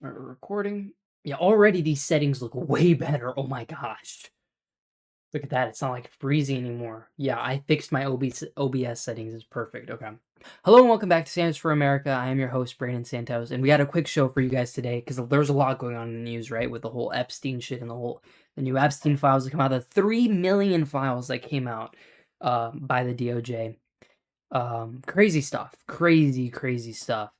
Recording. Yeah, already these settings look way better. Oh my gosh. Look at that. It's not like freezing anymore. Yeah, I fixed my OBS settings. It's perfect. Okay. Hello and welcome back to Santos for America. I am your host, Brandon Santos, and we got a quick show for you guys today because there's a lot going on in the news, right? With the whole Epstein shit and the new Epstein files that come out, the 3 million files that came out by the DOJ. Crazy stuff. Crazy stuff.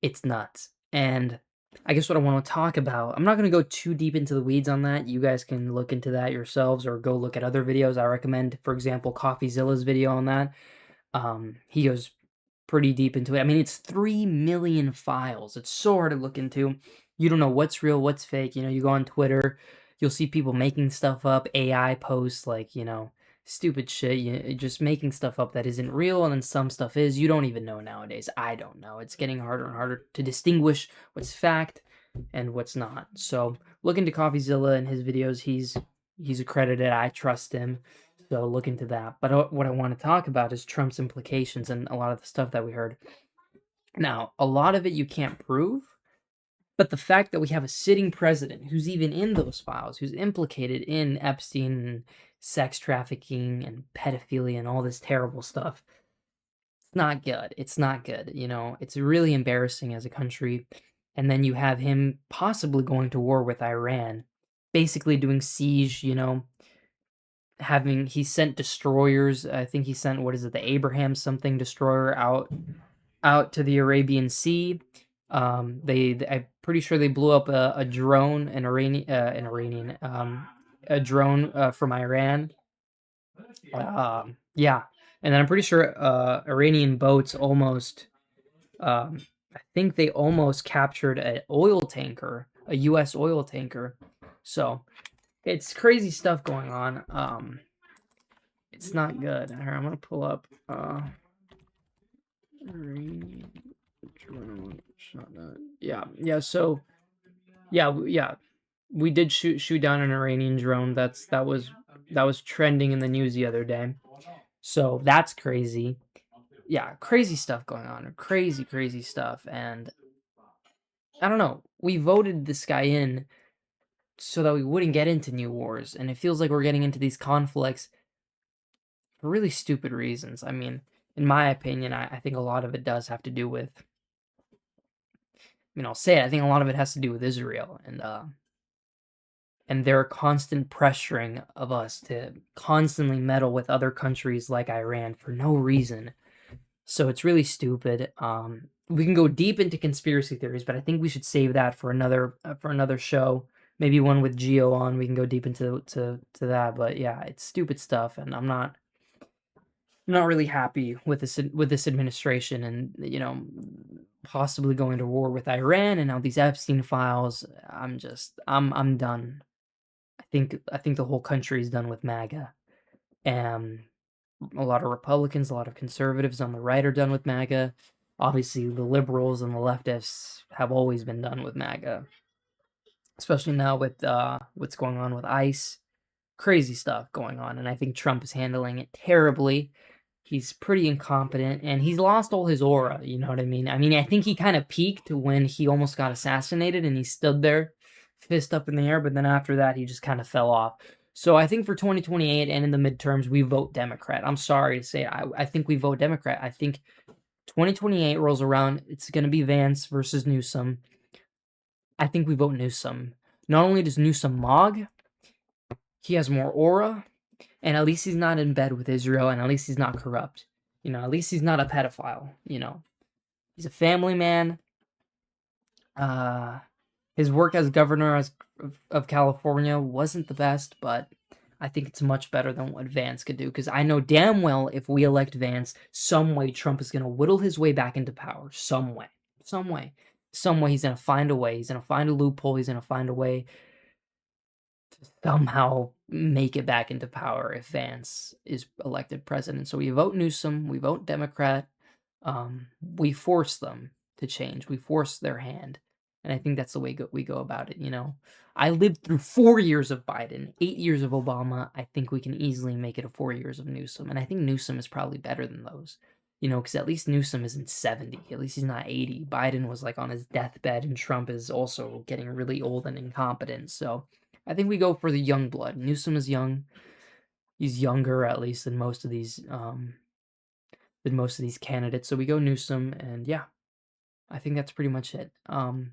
It's nuts. And I guess what I want to talk about, I'm not going to go too deep into the weeds on that. You guys can look into that yourselves or go look at other videos. I recommend, for example, CoffeeZilla's video on that. He goes pretty deep into it. I mean, it's 3 million files. It's so hard to look into. You don't know what's real, what's fake. You go on Twitter, you'll see people making stuff up, AI posts, like, stupid shit. Just making stuff up that isn't real, and then some stuff is. You don't even know nowadays. I don't know. It's getting harder and harder to distinguish what's fact and what's not. So look into CoffeeZilla and his videos. He's accredited. I trust him. So look into that. But what I want to talk about is Trump's implications and a lot of the stuff that we heard. Now, a lot of it you can't prove, but the fact that we have a sitting president who's even in those files, who's implicated in Epstein and sex trafficking and pedophilia and all this terrible stuff, it's not good. It's not good. It's really embarrassing as a country. And then you have him possibly going to war with Iran, basically doing siege, he sent destroyers. I think he sent, what is it, the Abraham something destroyer out to the Arabian Sea. I'm pretty sure they blew up a drone, a drone from Iran. Yeah, and then I'm pretty sure Iranian boats almost, I think they almost captured an oil tanker, a U.S. oil tanker. So it's crazy stuff going on. It's not good. Here, I'm gonna pull up. Yeah. So, yeah. We did shoot down an Iranian drone. That was trending in the news the other day. So that's crazy. Yeah, crazy stuff going on. Crazy stuff. And I don't know. We voted this guy in so that we wouldn't get into new wars, and it feels like we're getting into these conflicts for really stupid reasons. I mean, in my opinion, I think a lot of it does have to do with, I'll say it, I think a lot of it has to do with Israel and their constant pressuring of us to constantly meddle with other countries like Iran for no reason. So it's really stupid. We can go deep into conspiracy theories, but I think we should save that for another show. Maybe one with Geo on. We can go deep into that. But yeah, it's stupid stuff, and I'm not really happy with this administration, and possibly going to war with Iran and now these Epstein files. I'm done. I think the whole country is done with MAGA. And a lot of Republicans, a lot of conservatives on the right are done with MAGA. Obviously, the liberals and the leftists have always been done with MAGA, especially now with what's going on with ICE. Crazy stuff going on, and I think Trump is handling it terribly. He's pretty incompetent, and he's lost all his aura, you know what I mean? I think he kind of peaked when he almost got assassinated, and he stood there, fist up in the air, but then after that, he just kind of fell off. So I think for 2028 and in the midterms, we vote Democrat. I'm sorry to say, I think we vote Democrat. I think 2028 rolls around, it's going to be Vance versus Newsom. I think we vote Newsom. Not only does Newsom mog, he has more aura, and at least he's not in bed with Israel, and at least he's not corrupt. At least he's not a pedophile. He's a family man. His work as governor of California wasn't the best, but I think it's much better than what Vance could do, because I know damn well if we elect Vance, some way Trump is going to whittle his way back into power. Some way he's going to find a way. He's going to find a loophole. He's going to find a way to somehow make it back into power if Vance is elected president. So we vote Newsom, we vote Democrat, we force them to change. We force their hand. And I think that's the way we go about it, I lived through 4 years of Biden, 8 years of Obama. I think we can easily make it a 4 years of Newsom. And I think Newsom is probably better than those. You know, because at least Newsom isn't 70. At least he's not 80. Biden was like on his deathbed, and Trump is also getting really old and incompetent. So I think we go for the young blood. Newsom is young. He's younger at least than most of these candidates. So we go Newsom, and yeah, I think that's pretty much it. Thank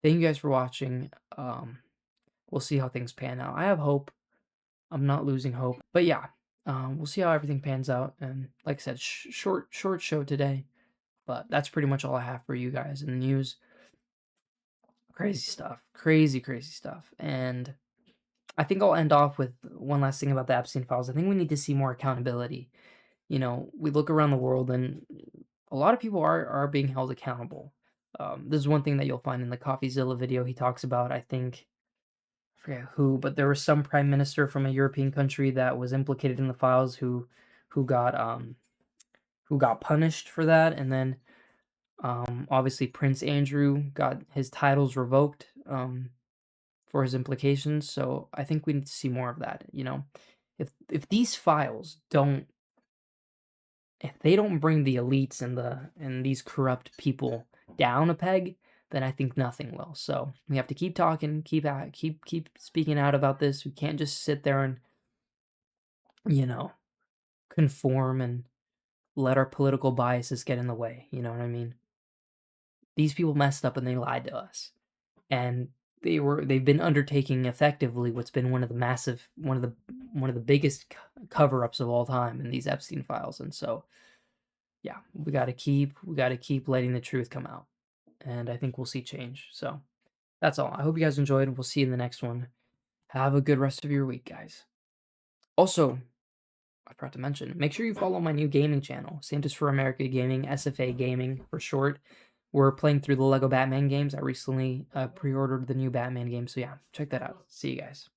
you guys for watching. We'll see how things pan out. I have hope. I'm not losing hope. But yeah, we'll see how everything pans out. And like I said, short show today. But that's pretty much all I have for you guys in the news. Crazy stuff. Crazy stuff. And I think I'll end off with one last thing about the Epstein files. I think we need to see more accountability. You know, we look around the world and a lot of people are being held accountable. This is one thing that you'll find in the CoffeeZilla video. He talks about, I think, I forget who, but there was some prime minister from a European country that was implicated in the files who got punished for that, and then obviously Prince Andrew got his titles revoked for his implications. So I think we need to see more of that. You know, if these files don't, if they don't bring the elites and these corrupt people down a peg, then I think nothing will. So we have to keep talking, keep speaking out about this. We can't just sit there and, you know, conform and let our political biases get in the way. You know what I mean? These people messed up and they lied to us, and they've been undertaking effectively what's been one of the biggest cover-ups of all time in these Epstein files. And so yeah, we got to keep letting the truth come out, and I think we'll see change. So that's all. I hope you guys enjoyed. We'll see you in the next one. Have a good rest of your week, guys. Also, I forgot to mention, make sure you follow my new gaming channel, Santos for America Gaming, SFA Gaming for short. We're playing through the Lego Batman games. I recently pre-ordered the new Batman game, so yeah, check that out. See you guys.